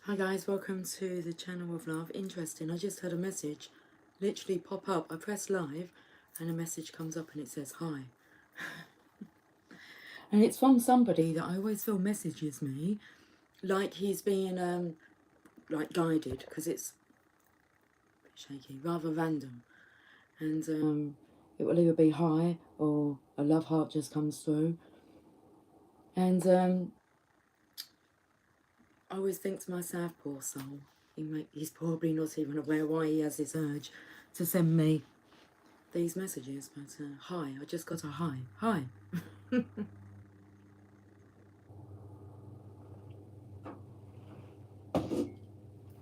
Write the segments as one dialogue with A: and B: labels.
A: Hi guys, welcome to the channel of love. Interesting, I just had a message literally pop up. I press live and a message comes up and it says hi. And it's from somebody that I always feel messages me like he's being like guided, because it's a bit shaky, rather random. And it will either be hi or a love heart just comes through. And I always think to myself, poor soul, he's probably not even aware why he has this urge to send me these messages. But hi, I just got a hi.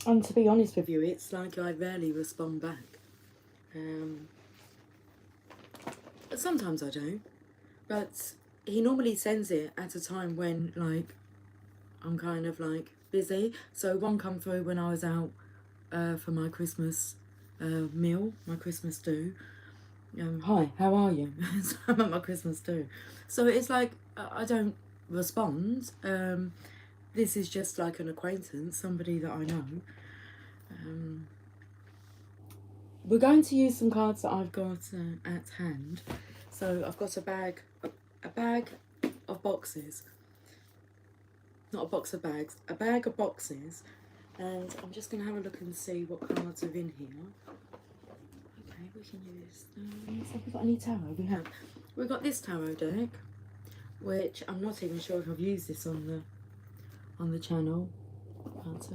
A: And to be honest with you, it's like I rarely respond back. But sometimes I do. But he normally sends it at a time when, like, I'm kind of like busy. So one come through when I was out for my Christmas meal, my Christmas do. Hi, how are you? So I'm at my Christmas do. So it's like I don't respond. This is just like an acquaintance, somebody that I know. We're going to use some cards that I've got at hand. So I've got a bag of boxes. Not a box of bags, a bag of boxes. And I'm just going to have a look and see what cards are in here. Okay, we can use those. Have we got any tarot? We have. We've got this tarot deck, which I'm not even sure if I've used this on the channel, but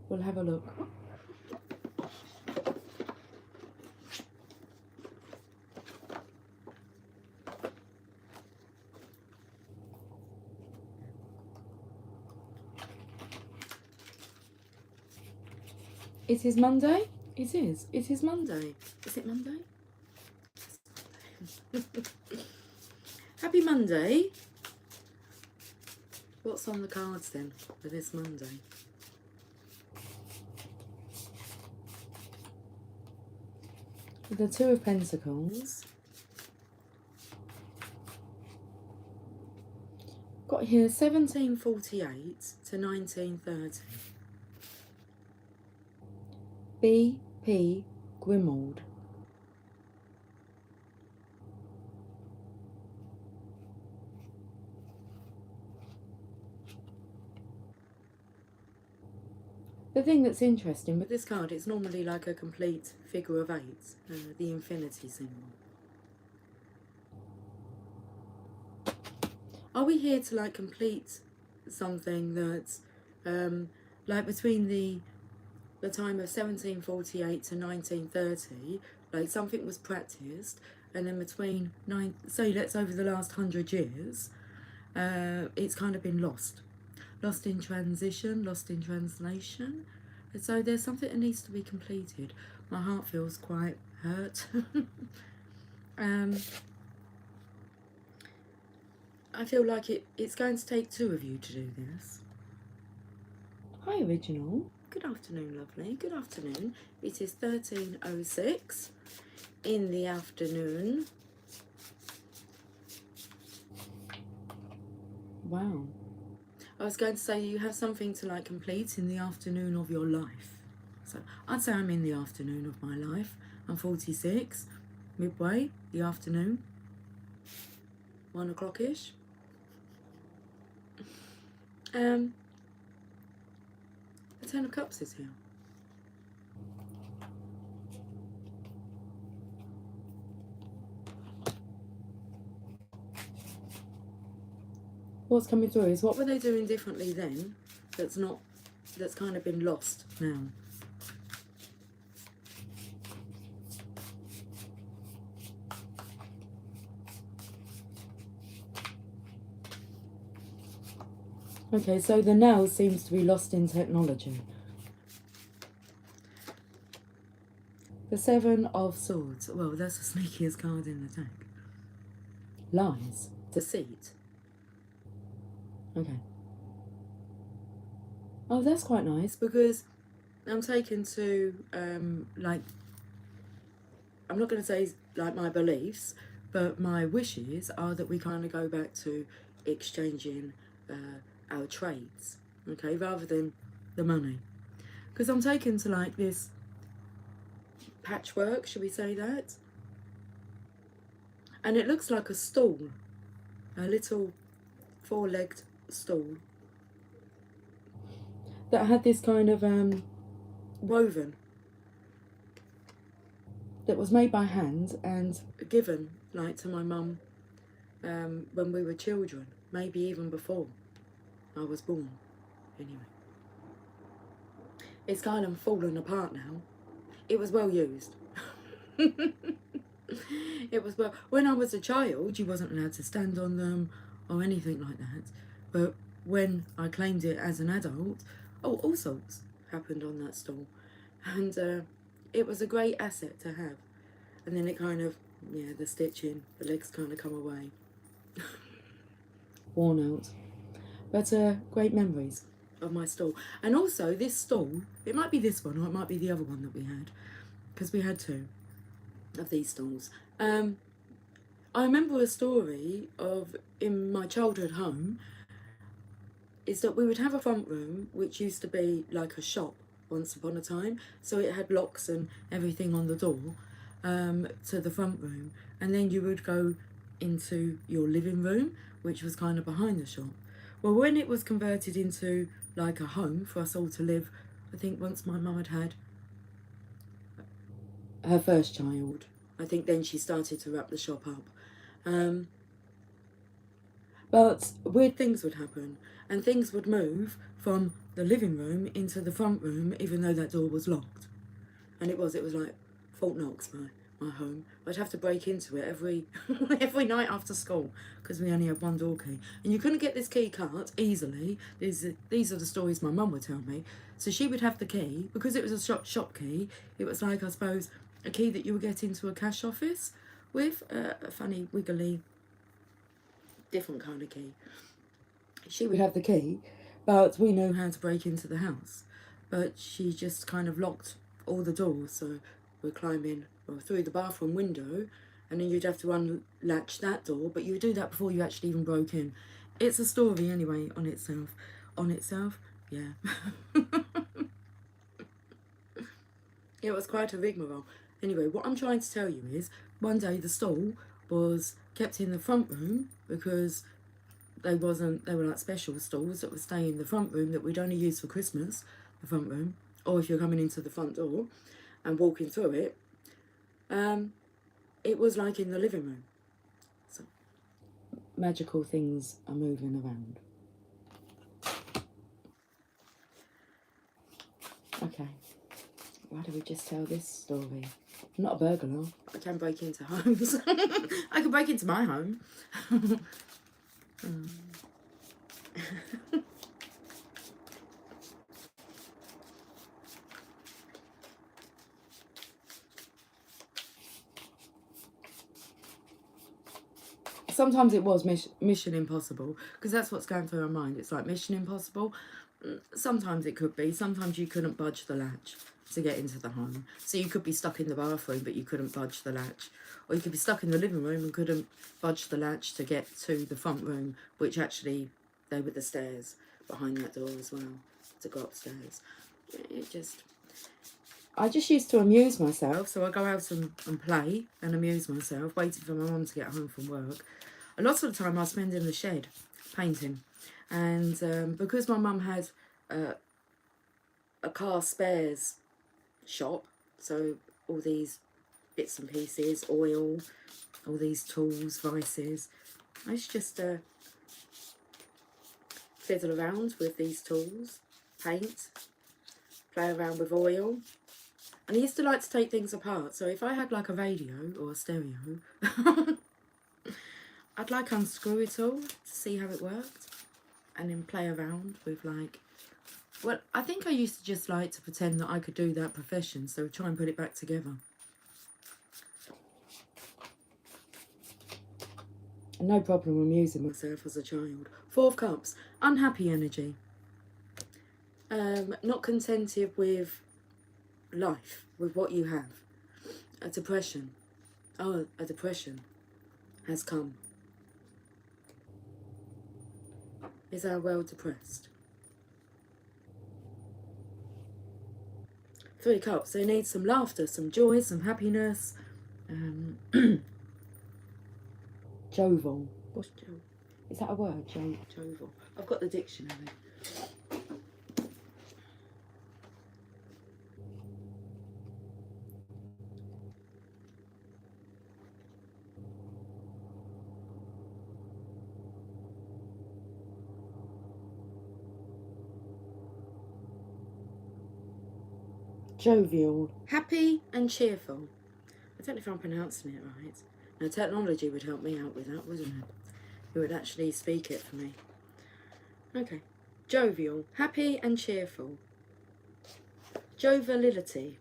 A: we'll have a look. It is Monday? It is. It is Monday. Is it Monday? Happy Monday. What's on the cards then for this Monday? The Two of Pentacles. Got here 1748 to 1930. B.P. Grimald. The thing that's interesting with this card, it's normally like a complete figure of eight, the infinity symbol. Are we here to like complete something that's like between the time of 1748 to 1930, like something was practiced, and then between say let's over the last 100 years, it's kind of been lost in transition, lost in translation. And so there's something that needs to be completed. My heart feels quite hurt. I feel like it's going to take two of you to do this. Hi, Original. Good afternoon, lovely. Good afternoon. It is 13:06 in the afternoon. Wow. I was going to say you have something to like complete in the afternoon of your life. So I'd say I'm in the afternoon of my life. I'm 46, midway, the afternoon, 1 o'clock-ish. The Ten of Cups is here. What's coming through is what were they doing differently then that's kind of been lost now. Okay, so the now seems to be lost in technology. The Seven of Swords. Well, that's the sneakiest card in the deck. Lies. Deceit. Okay. Oh, that's quite nice, because I'm taken to, like, I'm not going to say like my beliefs, but my wishes are that we kind of go back to exchanging our trades, okay, rather than the money. Because I'm taken to like this patchwork, should we say that? And it looks like a stool, a little four-legged stool that had this kind of woven that was made by hand and given like to my mum when we were children, maybe even before I was born. Anyway, it's kind of fallen apart now. It was well used. It was well. When I was a child, you wasn't allowed to stand on them or anything like that. But when I claimed it as an adult, oh, all sorts happened on that stool, and it was a great asset to have. And then it kind of, yeah, the stitching, the legs kind of come away, worn out. But great memories of my stool. And also this stool, it might be this one or it might be the other one that we had, because we had two of these stools. I remember a story of, in my childhood home, is that we would have a front room which used to be like a shop once upon a time. So it had locks and everything on the door to the front room. And then you would go into your living room, which was kind of behind the shop. Well, when it was converted into like a home for us all to live, I think once my mum had had her first child, I think then she started to wrap the shop up. But weird things would happen, and things would move from the living room into the front room, even though that door was locked. And it was like Fort Knox, my home. I'd have to break into it every night after school because we only had one door key, and you couldn't get this key cut easily. These are the stories my mum would tell me. So she would have the key because it was a shop key. It was like, I suppose, a key that you would get into a cash office with, a funny wiggly different kind of key. She would have the key, but we knew how to break into the house. But she just kind of locked all the doors, so we're climbing through the bathroom window, and then you'd have to unlatch that door, but you would do that before you actually even broke in. It's a story anyway on itself. On itself, yeah. It was quite a rigmarole. Anyway, what I'm trying to tell you is, one day the stall was kept in the front room because they were like special stalls that would stay in the front room that we'd only use for Christmas, the front room, or if you're coming into the front door and walking through it, it was like in the living room. So magical things are moving around. Okay, why do we just tell this story? I'm not a burglar. I can break into homes. I can break into my home. Sometimes it was Mission Impossible, because that's what's going through my mind. It's like Mission Impossible. Sometimes it could be. Sometimes you couldn't budge the latch to get into the home. So you could be stuck in the bathroom, but you couldn't budge the latch. Or you could be stuck in the living room and couldn't budge the latch to get to the front room, which actually, they were the stairs behind that door as well, to go upstairs. I just used to amuse myself, so I go out and play and amuse myself, waiting for my mum to get home from work. A lot of the time I spend in the shed painting, and because my mum had a car spares shop, so all these bits and pieces, oil, all these tools, vices, I used to just fiddle around with these tools, paint, play around with oil. And I used to like to take things apart. So if I had like a radio or a stereo, I'd like unscrew it all to see how it worked. And then play around with like... Well, I think I used to just like to pretend that I could do that profession. So try and put it back together. And no problem amusing myself as a child. 4 of Cups. Unhappy energy. Not contented with life, with what you have. A depression. Oh, a depression has come. Is our world depressed? Three of Cups. They need some laughter, some joy, some happiness. Jovial. What's jovial? Is that a word? Jovial. I've got the dictionary. Jovial. Happy and cheerful. I don't know if I'm pronouncing it right. Now, technology would help me out with that, wouldn't it? It would actually speak it for me. Okay. Jovial. Happy and cheerful. Joviality.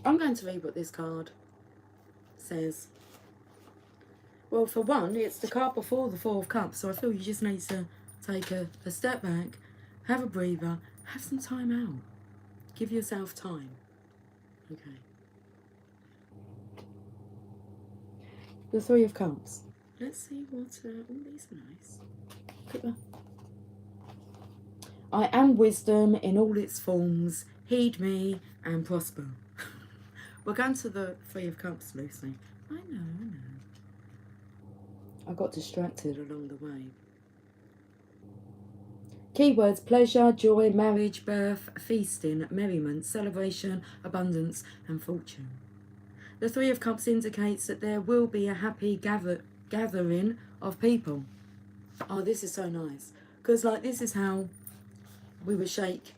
A: I'm going to read what this card says. Well, for one, it's the card before the Four of Cups, so I feel you just need to take a step back, have a breather, have some time out. Give yourself time. Okay. The Three of Cups. Let's see what... oh, these are nice. I am wisdom in all its forms. Heed me and prosper. We're going to the Three of Cups, Lucy. I know. I got distracted along the way. Keywords: pleasure, joy, marriage, birth, feasting, merriment, celebration, abundance and fortune. The Three of Cups indicates that there will be a happy gathering of people. Oh, this is so nice. Because, like, this is how we will shake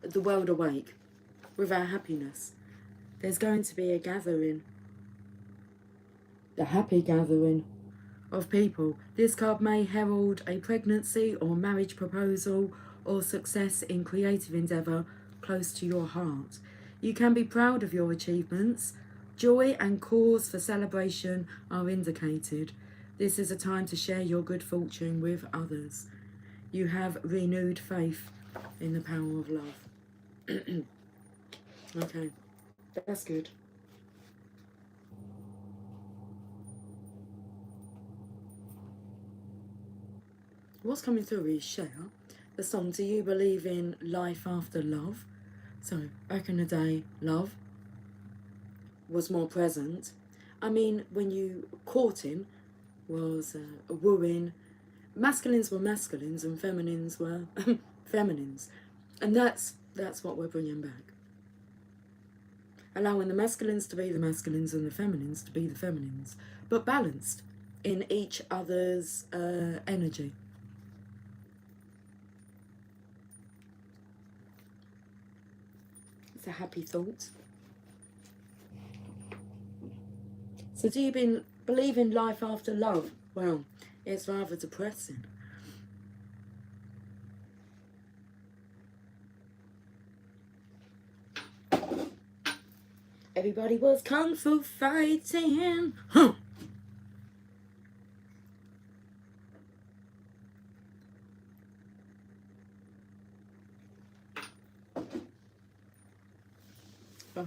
A: the world awake with our happiness. There's going to be a gathering. A happy gathering of people. This card may herald a pregnancy or marriage proposal or success in creative endeavour close to your heart. You can be proud of your achievements. Joy and cause for celebration are indicated. This is a time to share your good fortune with others. You have renewed faith in the power of love. Okay, that's good. What's coming through is share the song Do You Believe in Life After Love? So, back in the day, love was more present. I mean, when you courting was wooing, masculines were masculines and feminines were feminines. And that's what we're bringing back. Allowing the masculines to be the masculines and the feminines to be the feminines, but balanced in each other's energy. It's a happy thought. So do you believe in life after love? Well, it's rather depressing. Everybody was kung fu fighting. Huh. Right.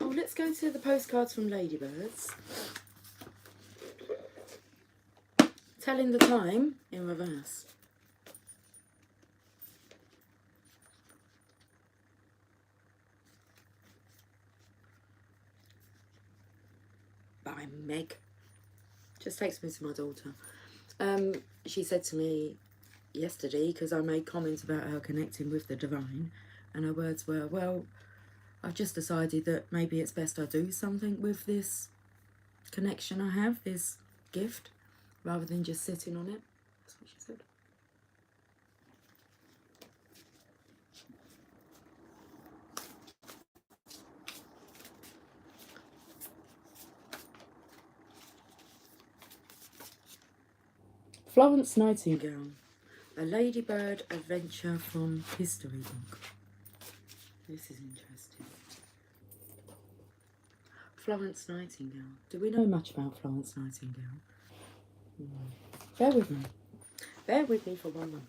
A: Oh, let's go to the postcards from Ladybirds. Telling the time in reverse. By Meg. Just takes me to my daughter. She said to me yesterday, because I made comments about her connecting with the divine, and her words were, well, I've just decided that maybe it's best I do something with this connection I have, this gift, rather than just sitting on it. That's what she said. Florence Nightingale, a ladybird adventure from history book. This is interesting. Florence Nightingale. Do we know much about Florence Nightingale? Bear with me. Bear with me for 1 moment.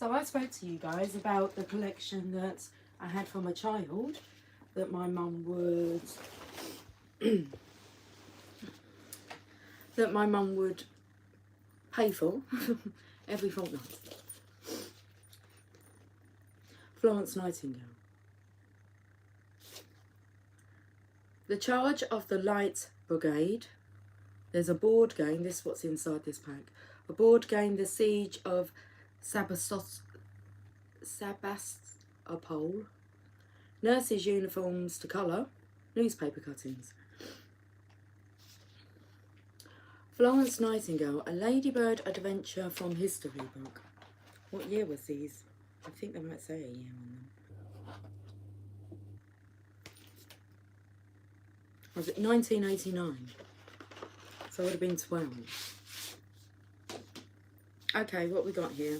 A: So I spoke to you guys about the collection that I had from a child that my mum would pay for every fortnight. Florence Nightingale. The Charge of the Light Brigade. There's a board game, this is what's inside this pack. A board game, The Siege of Sebastopol. Nurses' uniforms to colour. Newspaper cuttings. Florence Nightingale, a Ladybird adventure from history book. What year was these? I think they might say a year on them. Was it 1989? So I would have been 12. Okay, what we got here?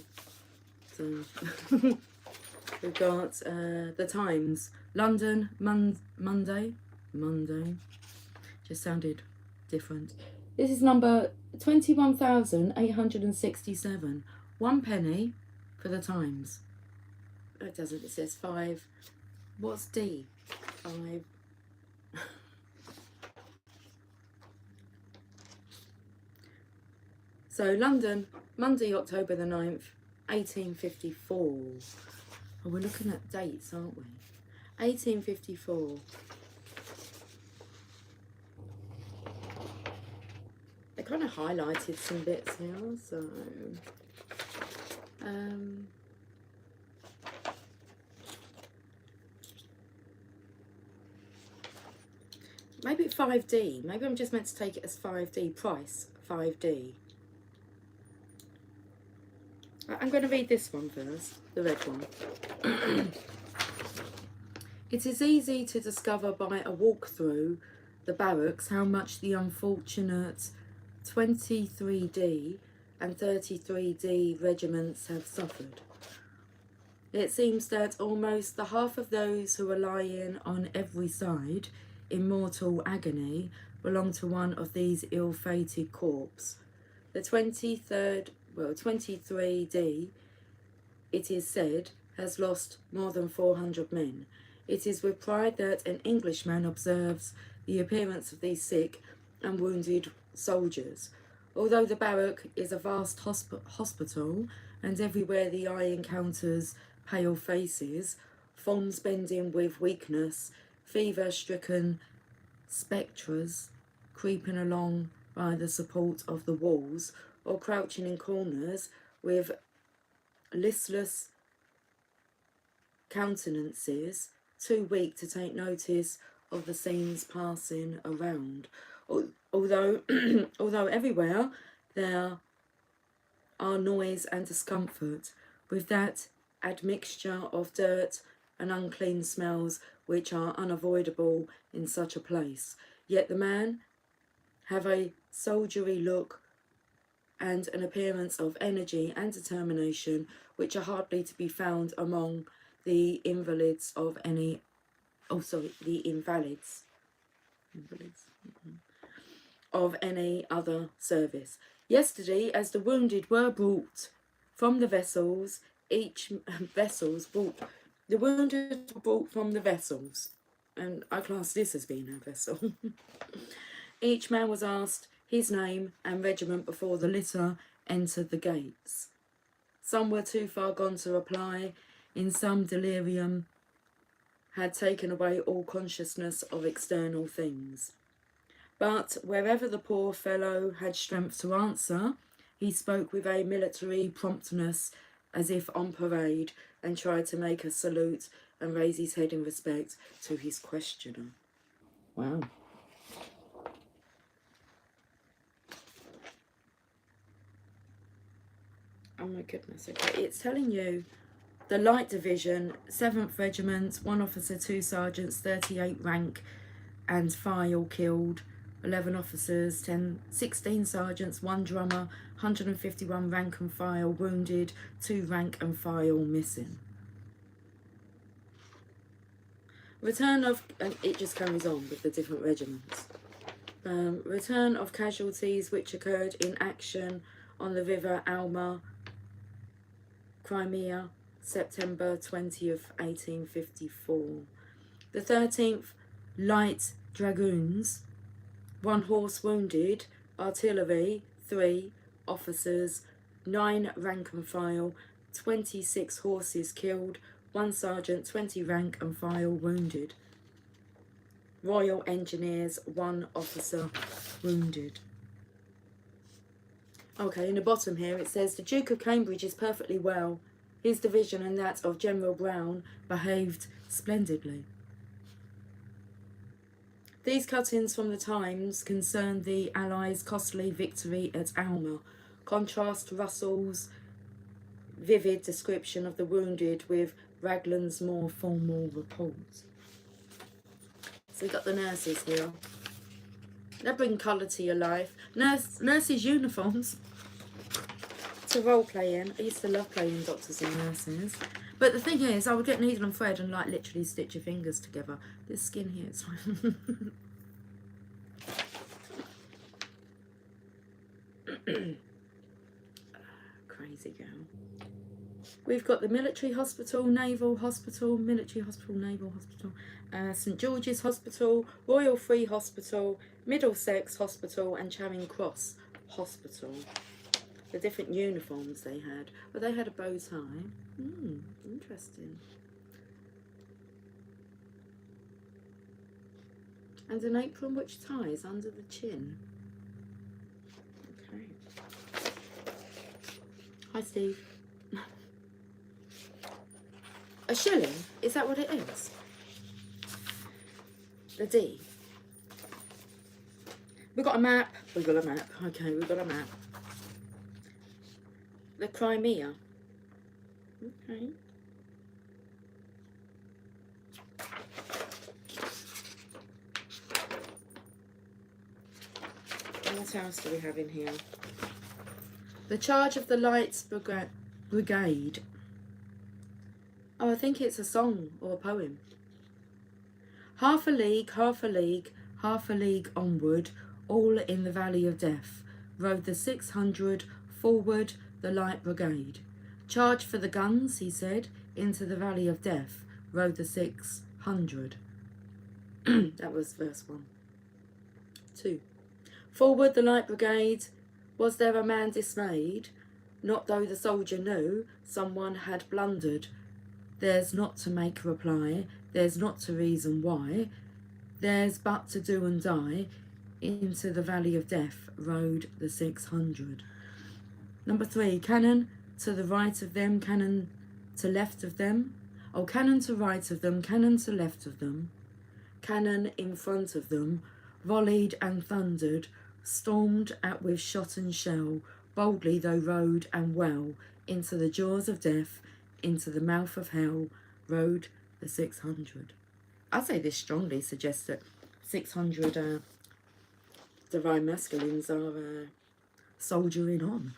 A: So we've got the Times, London, Monday. Just sounded different. This is number 21,867. 1 penny for the Times. It doesn't. It says 5. What's D? 5. So London, Monday, October the 9th, 1854. Oh, we're looking at dates, aren't we? 1854. They kind of highlighted some bits here, so maybe 5D. Maybe I'm just meant to take it as 5D. Price 5D. I'm going to read this one first, the red one. It is easy to discover by a walk through the barracks how much the unfortunate 23D and 33D regiments have suffered. It seems that almost the half of those who are lying on every side in mortal agony belong to one of these ill-fated corps. The 23D, it is said, has lost more than 400 men. It is with pride that an Englishman observes the appearance of these sick and wounded soldiers. Although the barrack is a vast hospital, and everywhere the eye encounters pale faces, forms bending with weakness, fever-stricken spectres creeping along by the support of the walls, or crouching in corners with listless countenances, too weak to take notice of the scenes passing around. Although everywhere there are noise and discomfort, with that admixture of dirt and unclean smells which are unavoidable in such a place. Yet the men have a soldierly look and an appearance of energy and determination which are hardly to be found among the invalids of any, the invalids of any other service. Yesterday, as the wounded were brought from the vessels, the wounded were brought from the vessels, and I class this as being a vessel. Each man was asked his name and regiment before the litter entered the gates. Some were too far gone to reply. In some, delirium had taken away all consciousness of external things. But wherever the poor fellow had strength to answer, he spoke with a military promptness as if on parade, and tried to make a salute and raise his head in respect to his questioner. Wow. Oh my goodness, okay, it's telling you the Light Division, 7th Regiment, 1 officer, 2 sergeants, 38 rank and file killed, 11 officers, 16 sergeants, 1 drummer, 151 rank and file wounded, 2 rank and file missing. Return of, and it just carries on with the different regiments. Return of casualties which occurred in action on the River Alma Crimea, September 20th, 1854. The 13th Light Dragoons, 1 horse wounded, artillery, 3 officers, 9 rank and file, 26 horses killed, 1 sergeant, 20 rank and file wounded. Royal Engineers, 1 officer wounded. Okay, in the bottom here it says the Duke of Cambridge is perfectly well. His division and that of General Brown behaved splendidly. These cuttings from the Times concern the Allies' costly victory at Alma. Contrast Russell's vivid description of the wounded with Raglan's more formal report. So we've got the nurses here. They bring colour to your life. Nurses' uniforms. To role playing. I used to love playing doctors and nurses. But the thing is, I would get needle and thread and like literally stitch your fingers together. This skin here is fine. Crazy girl. We've got the Military Hospital, Naval Hospital, Military Hospital, Naval Hospital, St George's Hospital, Royal Free Hospital, Middlesex Hospital and Charing Cross Hospital. The different uniforms they had. But they had a bow tie. Interesting. And an apron which ties under the chin. Okay. Hi, Steve. A shilling? Is that what it is? The D. We've got a map. We've got a map. Okay, we've got a map. The Crimea. Okay. What else do we have in here? The charge of the Lights Brigade. Oh, I think it's a song or a poem. Half a league, half a league, half a league onward, all in the valley of death, rode the 600 forward the Light Brigade. Charge for the guns, he said, into the valley of death, rode the 600. That was verse 1. 2. Forward the Light Brigade, was there a man dismayed? Not though the soldier knew someone had blundered. There's not to make reply, there's not to reason why, there's but to do and die, into the valley of death rode the 600. Number 3, cannon to the right of them, cannon to left of them. Oh, cannon to right of them, cannon to left of them. Cannon in front of them, volleyed and thundered, stormed at with shot and shell, boldly though rode and well, into the jaws of death, into the mouth of hell, rode the 600. I say this strongly suggests that 600 divine masculines are soldiering on.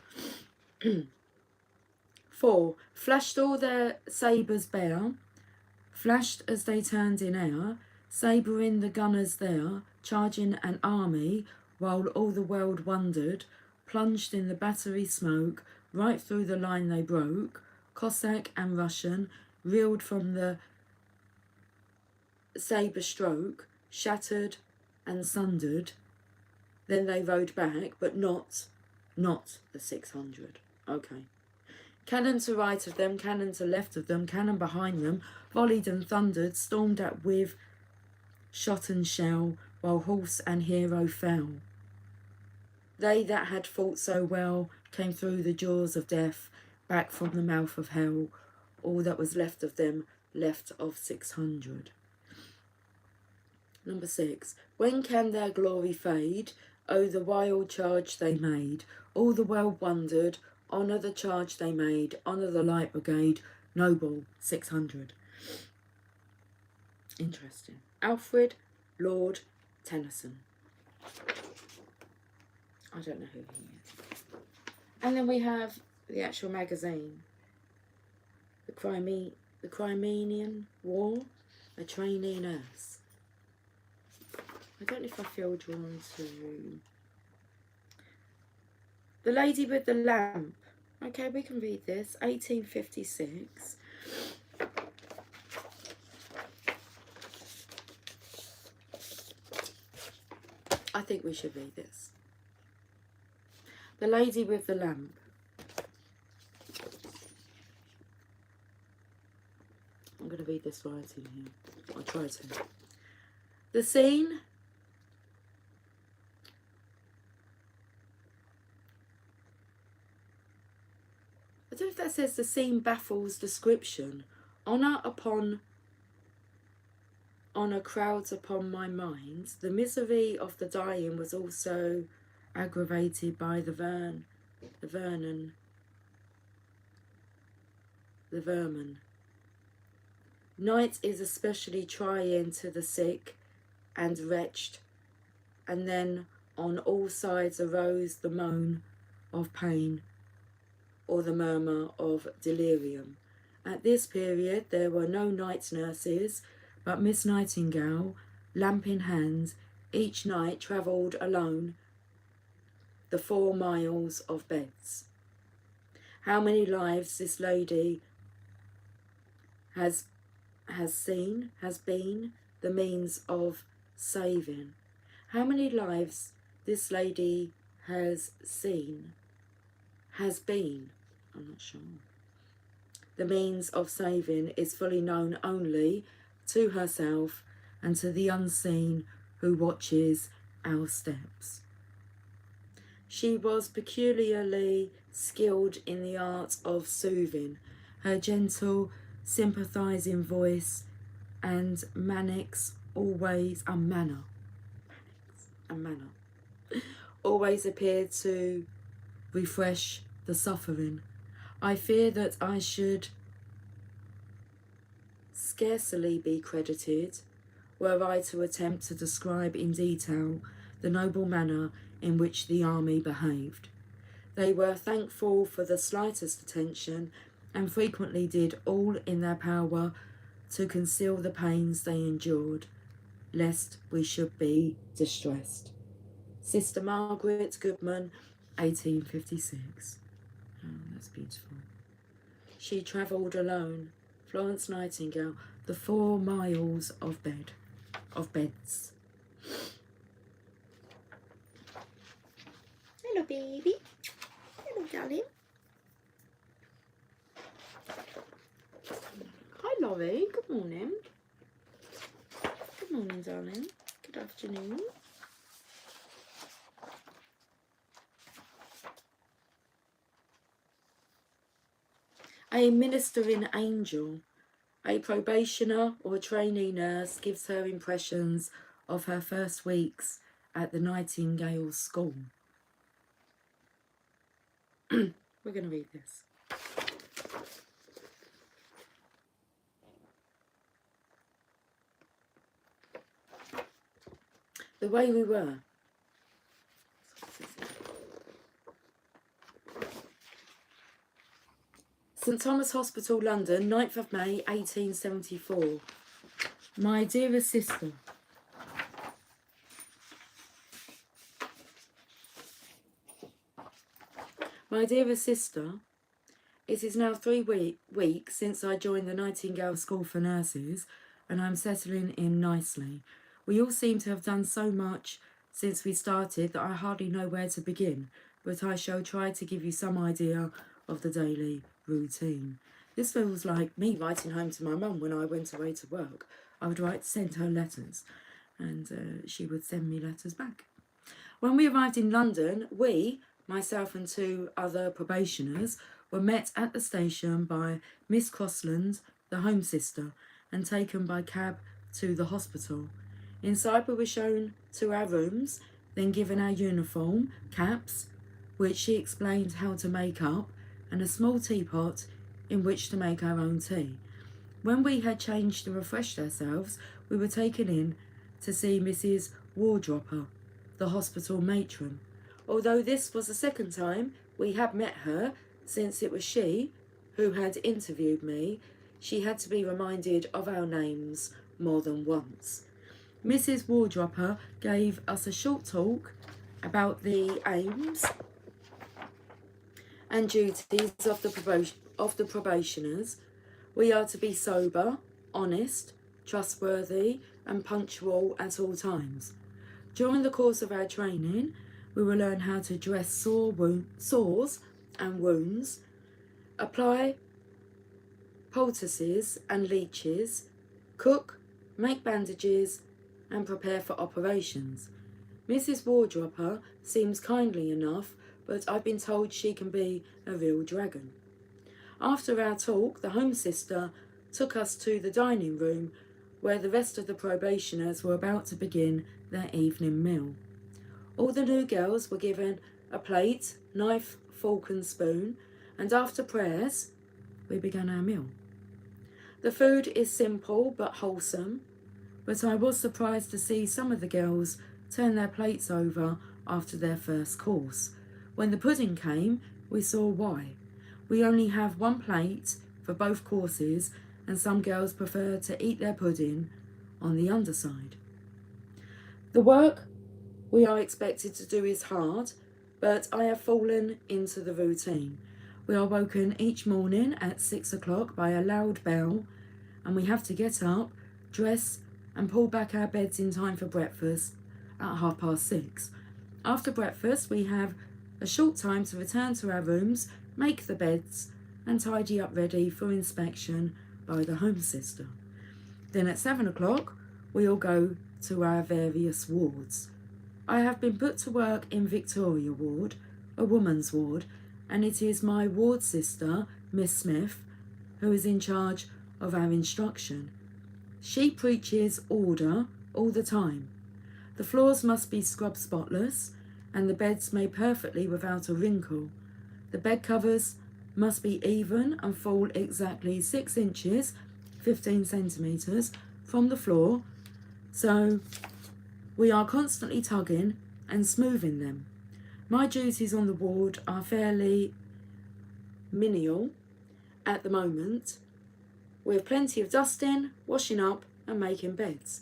A: 4. Flashed all their sabres bare, flashed as they turned in air, sabring the gunners there, charging an army, while all the world wondered, plunged in the battery smoke, right through the line they broke, Cossack and Russian, reeled from the sabre stroke, shattered and sundered. Then they rode back, but not the 600. Okay. Cannon to right of them, cannon to left of them, cannon behind them, volleyed and thundered, stormed at with shot and shell, while horse and hero fell. They that had fought so well came through the jaws of death, back from the mouth of hell, all that was left of them, left of 600. Number 6. When can their glory fade? Oh, the wild charge they made. All the world wondered, honour the charge they made, honour the Light Brigade, noble 600. Interesting. Alfred Lord Tennyson. I don't know who he is. And then we have the actual magazine. The Crimean War, a trainee nurse. I don't know if I feel drawn to... The Lady with the Lamp. Okay, we can read this. 1856. I think we should read this. The Lady with the Lamp. I'm going to read this writing here. I'll try to. The scene I don't know if that says the scene baffles description. Honour crowds upon my mind. The misery of the dying was also aggravated by the vermin. Night is especially trying to the sick and wretched, and then on all sides arose the moan of pain or the murmur of delirium. At this period there were no night nurses, but Miss Nightingale, lamp in hand, each night travelled alone the 4 miles of beds. How many lives this lady has been the means of saving. How many lives this lady has been, I'm not sure. The means of saving is fully known only to herself and to the unseen who watches our steps. She was peculiarly skilled in the art of soothing. Her gentle, sympathising voice and manner always appeared to refresh the suffering. I fear that I should scarcely be credited were I to attempt to describe in detail the noble manner in which the army behaved. They were thankful for the slightest attention and frequently did all in their power to conceal the pains they endured, lest we should be distressed. Sister Margaret Goodman, 1856. Oh, that's beautiful. She travelled alone. Florence Nightingale, the 4 miles of beds. Hello, baby. Hello, darling. Hi, Laurie. Good morning. Good morning, darling. Good afternoon. A ministering angel, a probationer or trainee nurse gives her impressions of her first weeks at the Nightingale School. We're going to read this. The way we were. St Thomas Hospital, London, 9th of May, 1874. My dearest sister, it is now 3 weeks since I joined the Nightingale School for Nurses, and I'm settling in nicely. We all seem to have done so much since we started that I hardly know where to begin, but I shall try to give you some idea of the daily routine. This feels like me writing home to my mum when I went away to work. I would send her letters, and she would send me letters back. When we arrived in London, we, myself and 2 other probationers, were met at the station by Miss Crossland, the home sister, and taken by cab to the hospital. Inside we were shown to our rooms, then given our uniform, caps, which she explained how to make up, and a small teapot in which to make our own tea. When we had changed and refreshed ourselves, we were taken in to see Mrs. Wardropper, the hospital matron. Although this was the second time we had met her, since it was she who had interviewed me, she had to be reminded of our names more than once. Mrs. Wardropper gave us a short talk about the aims and duties of the probationers. We are to be sober, honest, trustworthy, and punctual at all times. During the course of our training, we will learn how to dress sores and wounds, apply poultices and leeches, cook, make bandages, and prepare for operations. Mrs. Wardropper seems kindly enough, but I've been told she can be a real dragon. After our talk, the Home Sister took us to the dining room where the rest of the probationers were about to begin their evening meal. All the new girls were given a plate, knife, fork and spoon, and after prayers, we began our meal. The food is simple but wholesome, but I was surprised to see some of the girls turn their plates over after their first course. When the pudding came, we saw why. We only have one plate for both courses, and some girls prefer to eat their pudding on the underside. The work we are expected to do is hard, but I have fallen into the routine. We are woken each morning at 6 o'clock by a loud bell, and we have to get up, dress, and pull back our beds in time for breakfast at 6:30. After breakfast, we have a short time to return to our rooms, make the beds, and tidy up ready for inspection by the Home Sister. Then at 7 o'clock, we all go to our various wards. I have been put to work in Victoria Ward, a woman's ward, and it is my ward sister, Miss Smith, who is in charge of our instruction. She preaches order all the time. The floors must be scrubbed spotless, and the beds made perfectly without a wrinkle. The bed covers must be even and fall exactly 6 inches, 15 centimetres, from the floor, so we are constantly tugging and smoothing them. My duties on the ward are fairly menial at the moment. We have plenty of dusting, washing up and making beds.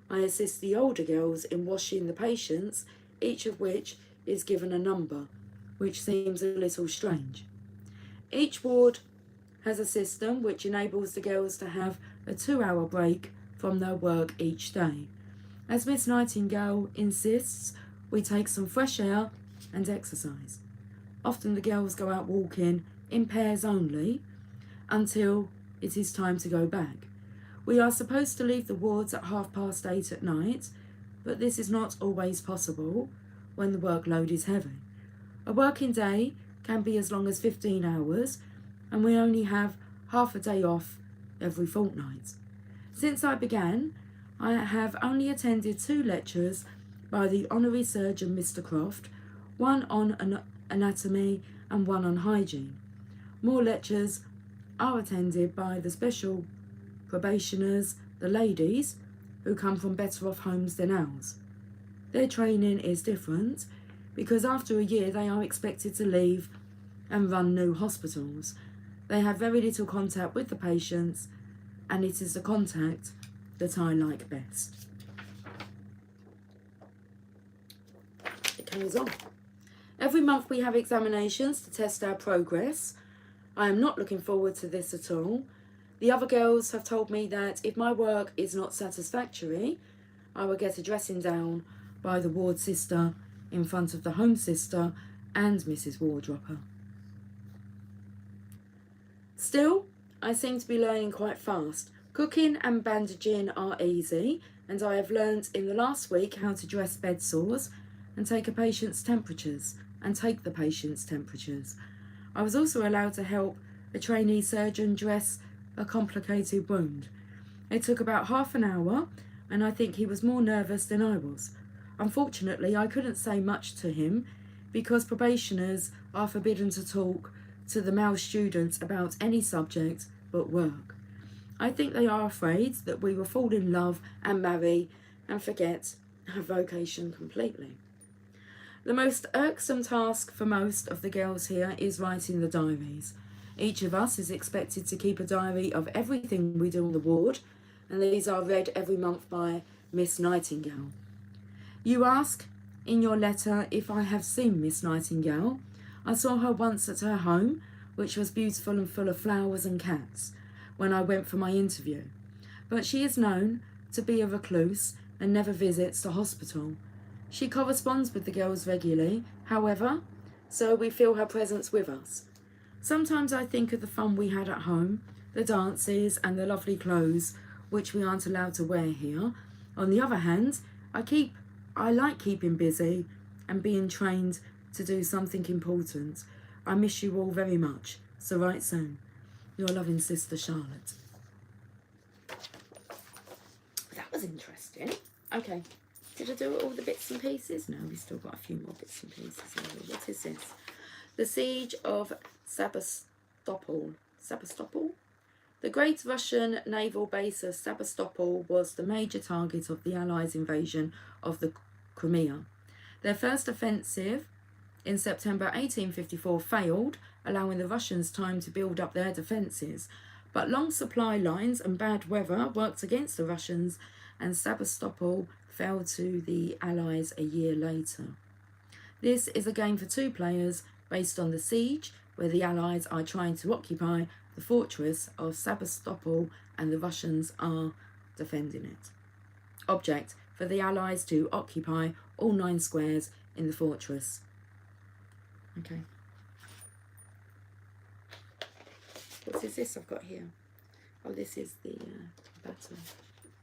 A: I assist the older girls in washing the patients, each of which is given a number, which seems a little strange. Each ward has a system which enables the girls to have a 2-hour break from their work each day. As Miss Nightingale insists, we take some fresh air and exercise. Often the girls go out walking in pairs only until it is time to go back. We are supposed to leave the wards at 8:30 at night, but this is not always possible when the workload is heavy. A working day can be as long as 15 hours, and we only have half a day off every fortnight. Since I began, I have only attended 2 lectures by the Honorary Surgeon Mr. Croft, one on anatomy and one on hygiene. More lectures are attended by the special probationers, the ladies, who come from better off homes than ours. Their training is different because after a year they are expected to leave and run new hospitals. They have very little contact with the patients, and it is the contact that I like best. It carries on. Every month we have examinations to test our progress. I am not looking forward to this at all. The other girls have told me that if my work is not satisfactory, I will get a dressing down by the ward sister in front of the Home Sister and Mrs. Wardropper. Still, I seem to be learning quite fast. Cooking and bandaging are easy, and I have learnt in the last week how to dress bed sores and take the patient's temperatures. I was also allowed to help a trainee surgeon dress a complicated wound. It took about half an hour, and I think he was more nervous than I was. Unfortunately, I couldn't say much to him because probationers are forbidden to talk to the male students about any subject but work. I think they are afraid that we will fall in love and marry and forget our vocation completely. The most irksome task for most of the girls here is writing the diaries. Each of us is expected to keep a diary of everything we do on the ward, and these are read every month by Miss Nightingale. You ask in your letter if I have seen Miss Nightingale. I saw her once at her home, which was beautiful and full of flowers and cats, when I went for my interview. But she is known to be a recluse and never visits the hospital. She corresponds with the girls regularly, however, so we feel her presence with us. Sometimes I think of the fun we had at home, the dances and the lovely clothes, which we aren't allowed to wear here. On the other hand, I like keeping busy and being trained to do something important. I miss you all very much. So write soon. Your loving sister, Charlotte. That was interesting. Okay. Did I do all the bits and pieces? No, we've still got a few more bits and pieces here. What is this? The Siege of Sebastopol. Sebastopol? The great Russian naval base of Sebastopol was the major target of the Allies' invasion of the Crimea. Their first offensive in September 1854 failed, allowing the Russians time to build up their defences. But long supply lines and bad weather worked against the Russians, and Sebastopol fell to the Allies a year later. This is a game for 2 players based on the siege, where the Allies are trying to occupy the fortress of Sebastopol and the Russians are defending it. Object: for the Allies to occupy all 9 squares in the fortress. Okay. What is this I've got here? Oh, this is the battle.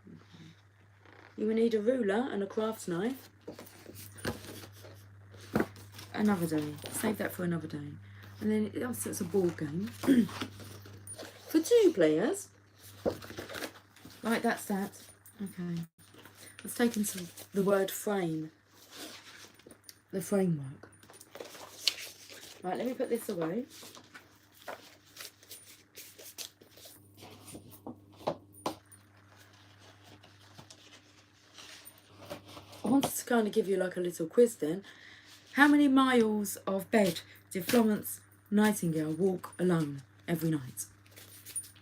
A: Okay. You will need a ruler and a craft knife. Another day. Save that for another day. And then it's a board game. For 2 players. Right, that's that. Okay. Let's take into the word frame. The framework. Right, let me put this away. I wanted to kind of give you like a little quiz then. How many miles of bed did Florence Nightingale walk alone every night?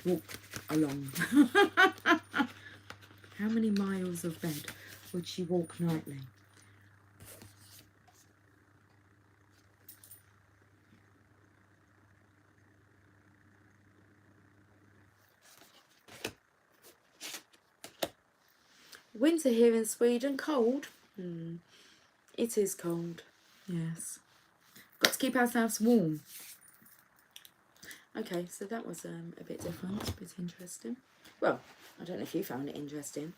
A: Walk alone. How many miles of bed would she walk nightly? Winter here in Sweden, cold. It is cold, yes. Got to keep ourselves warm. Okay, so that was a bit different, a bit interesting. Well, I don't know if you found it interesting.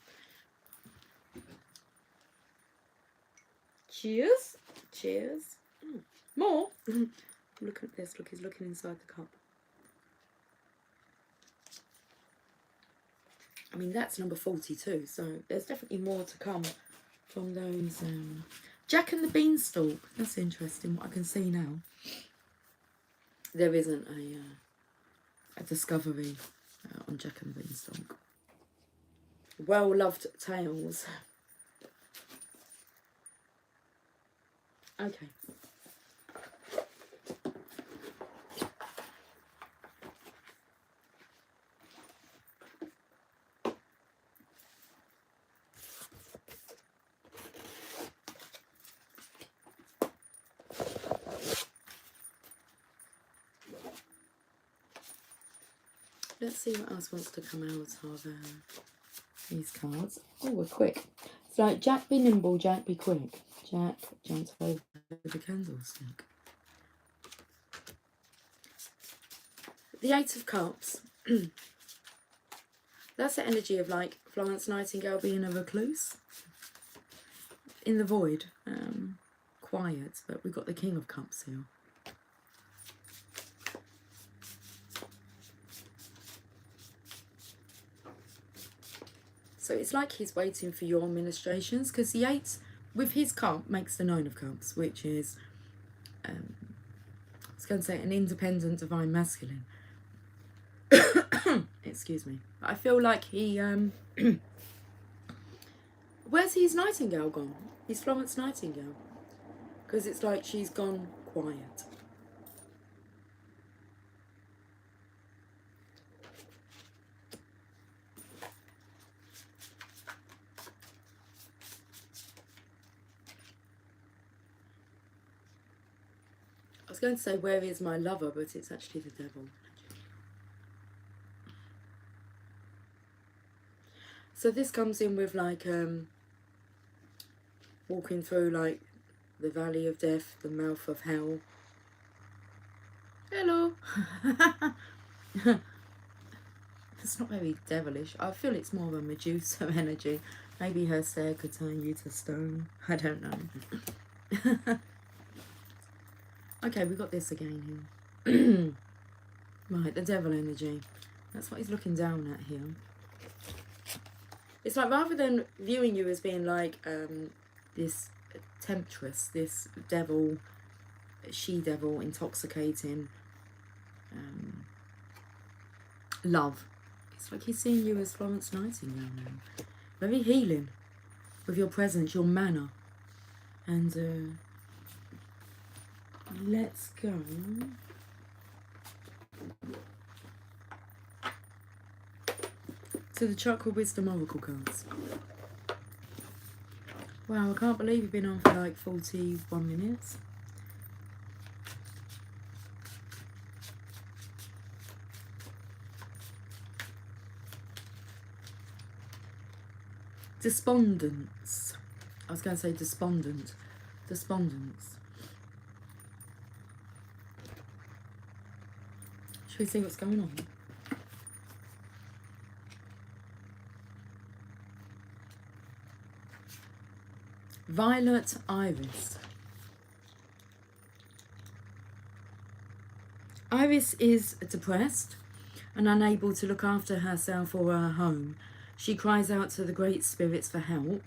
A: Cheers. Cheers. More. Look at this. Look, he's looking inside the cup. I mean, that's number 42, so there's definitely more to come from those. Jack and the Beanstalk. That's interesting, what I can see now. There isn't a discovery on Jack and the Beanstalk. Well-loved tales. Okay. Let's see what else wants to come out of these cards. Oh, we're quick. It's like Jack be nimble, Jack be quick. Jack jumped over the candlestick. The Eight of Cups. That's the energy of like Florence Nightingale being a recluse. In the void. Quiet, but we've got the King of Cups here. So it's like he's waiting for your ministrations, because the 8 with his cup makes the 9 of Cups, which is, I was going to say, an independent divine masculine. Excuse me. I feel like he, where's his Nightingale gone? His Florence Nightingale. Because it's like she's gone quiet. was going to say, where is my lover? But it's actually the devil. So this comes in with like walking through like the valley of death, the mouth of hell. Hello. It's not very devilish. I feel it's more of a Medusa energy. Maybe her stare could turn you to stone. I don't know. Okay, we got this again here. Right, the devil energy. That's what he's looking down at here. It's like, rather than viewing you as being like this temptress, this devil, she-devil, intoxicating love. It's like he's seeing you as Florence Nightingale now. Very healing with your presence, your manner. And let's go. To the Chakra Wisdom Oracle cards. Wow, I can't believe you've been on for like 41 minutes. Despondence. I was going to say despondent. Despondence. Should we see what's going on? Violet Iris. Iris is depressed and unable to look after herself or her home. She cries out to the great spirits for help.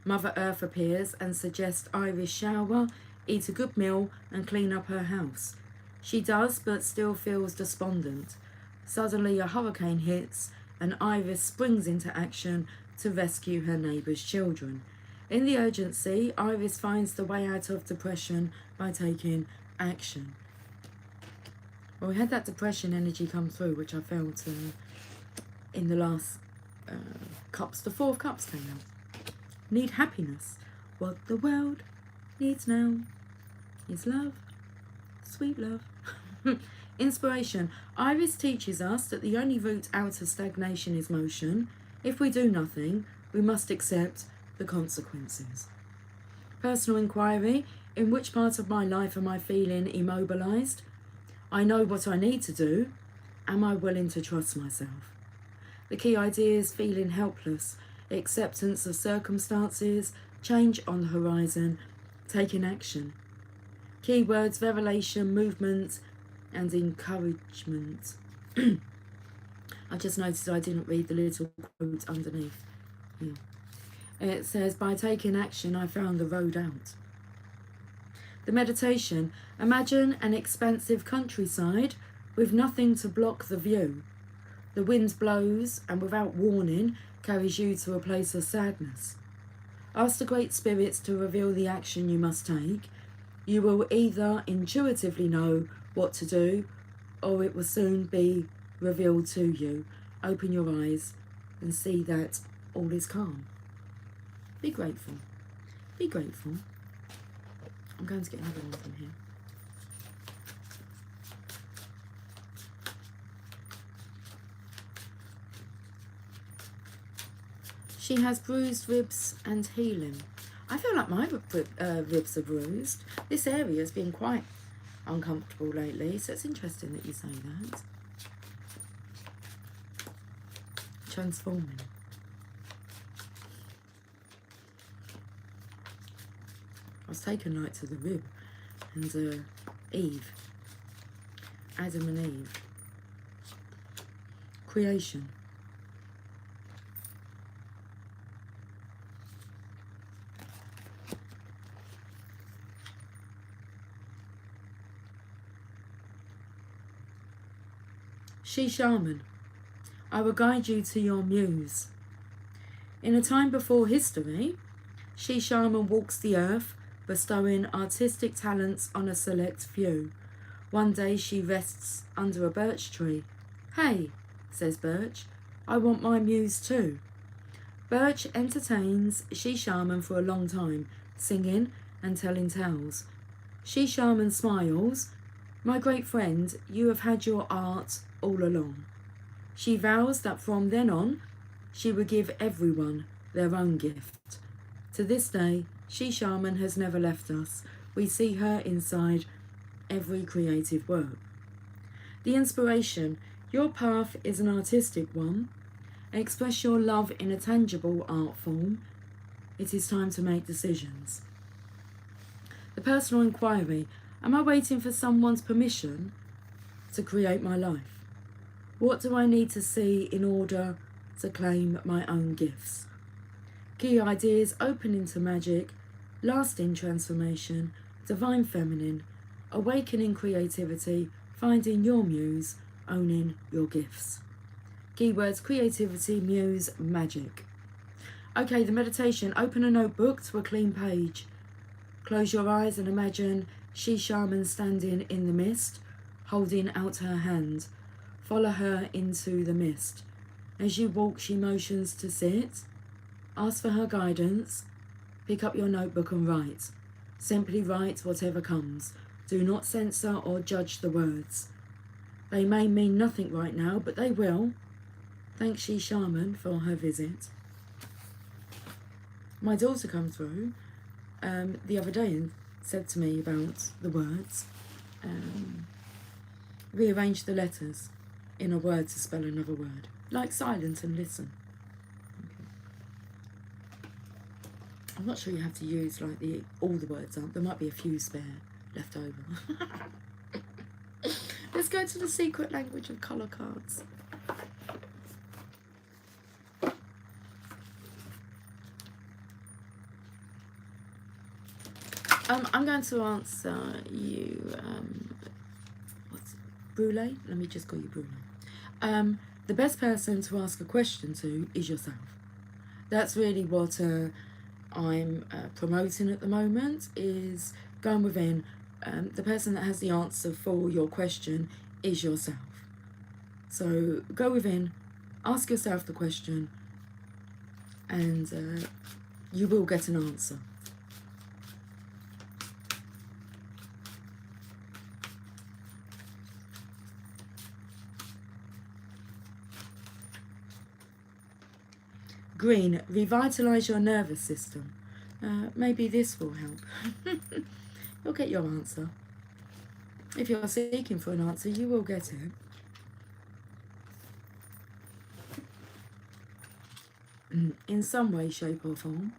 A: Mother Earth appears and suggests Iris shower, eat a good meal and clean up her house. She does, but still feels despondent. Suddenly a hurricane hits and Iris springs into action to rescue her neighbour's children. In the urgency, Iris finds the way out of depression by taking action. Well, we had that depression energy come through, which I felt in the last cups. The Four of Cups came out. Need happiness. What the world needs now is love. Sweet love. Inspiration. Iris teaches us that the only route out of stagnation is motion. If we do nothing, we must accept the consequences. Personal inquiry. In which part of my life am I feeling immobilized? I know what I need to do. Am I willing to trust myself? The key idea is feeling helpless, acceptance of circumstances, change on the horizon, taking action. Keywords: revelation, movement and encouragement. I just noticed I didn't read the little quote underneath here. It says, by taking action, I found the road out. The meditation. Imagine an expansive countryside with nothing to block the view. The wind blows and without warning carries you to a place of sadness. Ask the great spirits to reveal the action you must take. You will either intuitively know what to do or it will soon be revealed to you. Open your eyes and see that all is calm. Be grateful. Be grateful. I'm going to get another one from here. She has bruised ribs and healing. I feel like my ribs are bruised. This area has been quite uncomfortable lately, so it's interesting that you say that. Transforming. I was taken like to the rib and Eve, Adam and Eve, creation. She Shaman, I will guide you to your muse. In a time before history, She Shaman walks the earth, bestowing artistic talents on a select few. One day she rests under a birch tree. Hey, says Birch, I want my muse too. Birch entertains She Shaman for a long time, singing and telling tales. She Shaman smiles, My great friend, you have had your art all along. She vows that from then on, she will give everyone their own gift. To this day, She Shaman has never left us. We see her inside every creative work. The inspiration, your path is an artistic one. Express your love in a tangible art form. It is time to make decisions. The personal inquiry, am I waiting for someone's permission to create my life? What do I need to see in order to claim my own gifts? Key ideas, open into magic, lasting transformation, divine feminine, awakening creativity, finding your muse, owning your gifts. Keywords, creativity, muse, magic. Okay, the meditation, open a notebook to a clean page. Close your eyes and imagine She Shaman standing in the mist, holding out her hand. Follow her into the mist. As you walk, she motions to sit. Ask for her guidance. Pick up your notebook and write. Simply write whatever comes. Do not censor or judge the words. They may mean nothing right now, but they will. Thank She Shaman for her visit. My daughter came through the other day and said to me about the words. Rearrange the letters in a word to spell another word. Like silence and listen. Okay. I'm not sure you have to use like all the words up. There might be a few spare left over. Let's go to the secret language of colour cards. I'm going to answer you, what's Brule? Let me just call you Brule. The best person to ask a question to is yourself. That's really what I'm promoting at the moment, is going within. The person that has the answer for your question is yourself. So go within, ask yourself the question, and you will get an answer. Green, revitalise your nervous system. Maybe this will help. You'll get your answer. If you're seeking for an answer, you will get it. In some way, shape or form.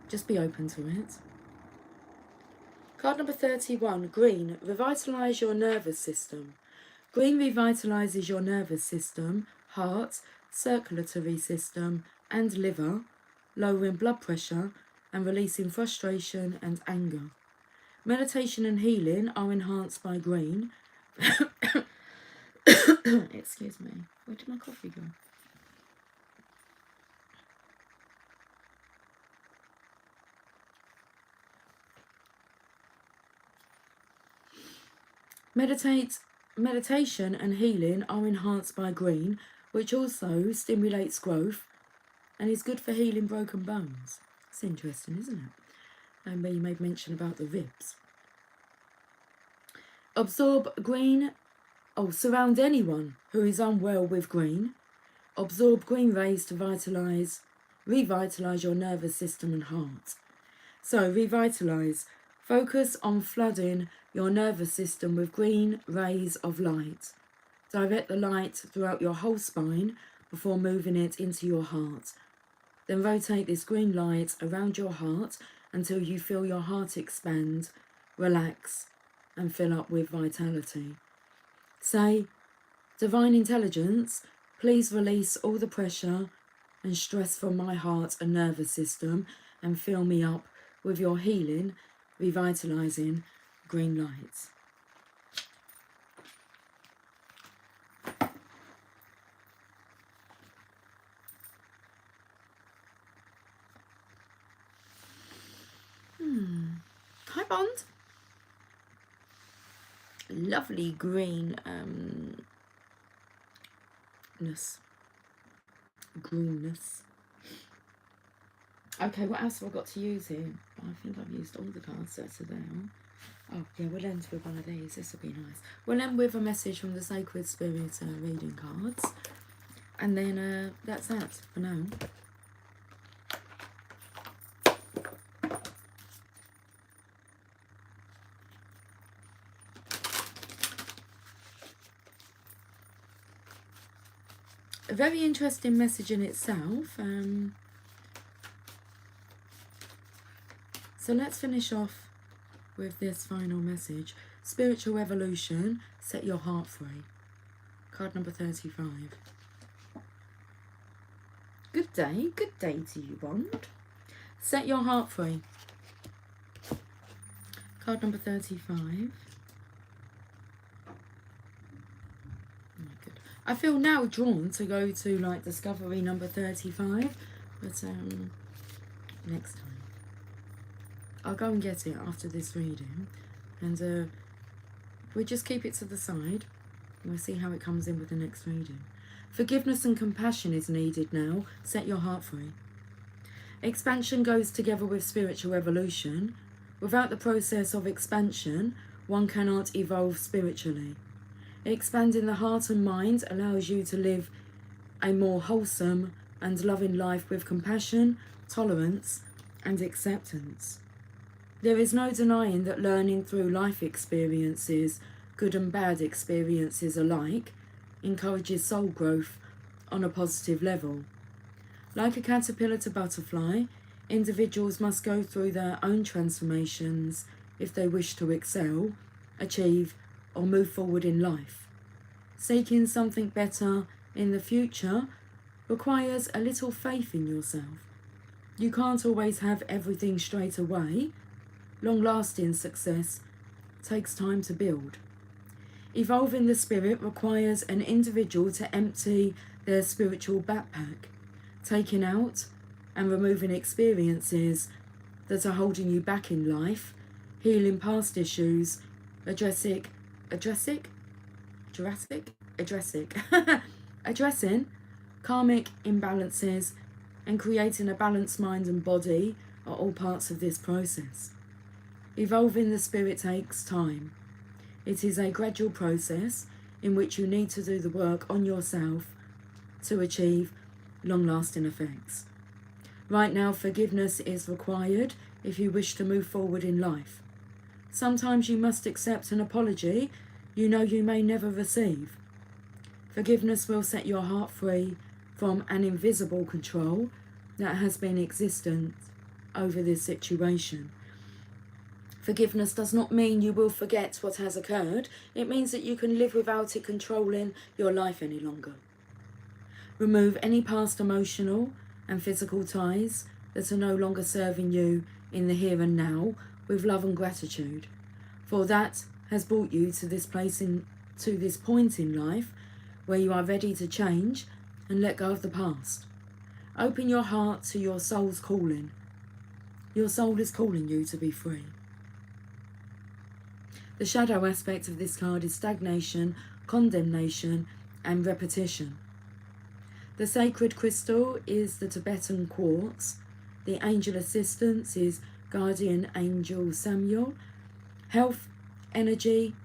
A: Just be open to it. Card number 31, green, revitalise your nervous system. Green revitalises your nervous system, heart, circulatory system and liver, lowering blood pressure and releasing frustration and anger. Meditation and healing are enhanced by green. Excuse me, where did my coffee go? Meditation and healing are enhanced by green, which also stimulates growth and is good for healing broken bones. It's interesting, isn't it? And where you made mention about the ribs. Absorb green, surround anyone who is unwell with green. Absorb green rays to revitalise your nervous system and heart. So revitalise. Focus on flooding your nervous system with green rays of light. Direct the light throughout your whole spine before moving it into your heart. Then rotate this green light around your heart until you feel your heart expand, relax, and fill up with vitality. Say, Divine Intelligence, please release all the pressure and stress from my heart and nervous system and fill me up with your healing, revitalising green light. Hi, Bond. Lovely green greenness. Okay, what else have I got to use here? I think I've used all the cards that are there. Oh, yeah, we'll end with one of these. This will be nice. We'll end with a message from the Sacred Spirit reading cards. And then that's that for now. A very interesting message in itself. So let's finish off with this final message. Spiritual evolution, set your heart free. Card number 35. Good day to you, Bond. Set your heart free. Card number 35. I feel now drawn to go to like discovery number 35, but next time. I'll go and get it after this reading, and we'll just keep it to the side, and we'll see how it comes in with the next reading. Forgiveness and compassion is needed now. Set your heart free. Expansion goes together with spiritual evolution. Without the process of expansion, one cannot evolve spiritually. Expanding the heart and mind allows you to live a more wholesome and loving life with compassion, tolerance, and acceptance. There is no denying that learning through life experiences, good and bad experiences alike, encourages soul growth on a positive level. Like a caterpillar to butterfly, individuals must go through their own transformations if they wish to excel, achieve, or move forward in life. Seeking something better in the future requires a little faith in yourself. You can't always have everything straight away. Long-lasting success takes time to build. Evolving the spirit requires an individual to empty their spiritual backpack, taking out and removing experiences that are holding you back in life, healing past issues, addressing karmic imbalances, and creating a balanced mind and body are all parts of this process. Evolving the spirit takes time. It is a gradual process in which you need to do the work on yourself to achieve long-lasting effects. Right now, forgiveness is required if you wish to move forward in life. Sometimes you must accept an apology you know you may never receive. Forgiveness will set your heart free from an invisible control that has been existent over this situation. Forgiveness does not mean you will forget what has occurred. It means that you can live without it controlling your life any longer. Remove any past emotional and physical ties that are no longer serving you in the here and now with love and gratitude, for that has brought you to this point in life where you are ready to change and let go of the past. Open your heart to your soul's calling. Your soul is calling you to be free. The shadow aspect of this card is stagnation, condemnation, and repetition. The sacred crystal is the Tibetan quartz. The angel assistance is Guardian Angel Samuel. Health, energy,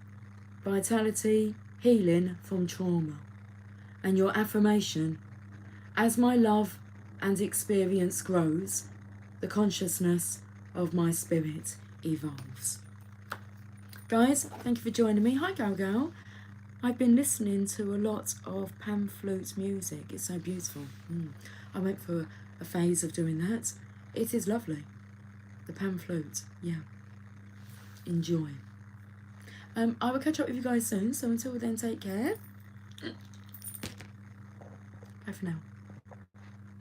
A: vitality, healing from trauma. And your affirmation: as my love and experience grows, the consciousness of my spirit evolves. Guys, thank you for joining me. Hi, Gal. I've been listening to a lot of pan flute music. It's so beautiful. I went for a phase of doing that. It is lovely. The pan flute, yeah. Enjoy. I will catch up with you guys soon. So until then, take care. Bye for now.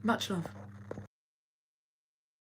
A: Much love.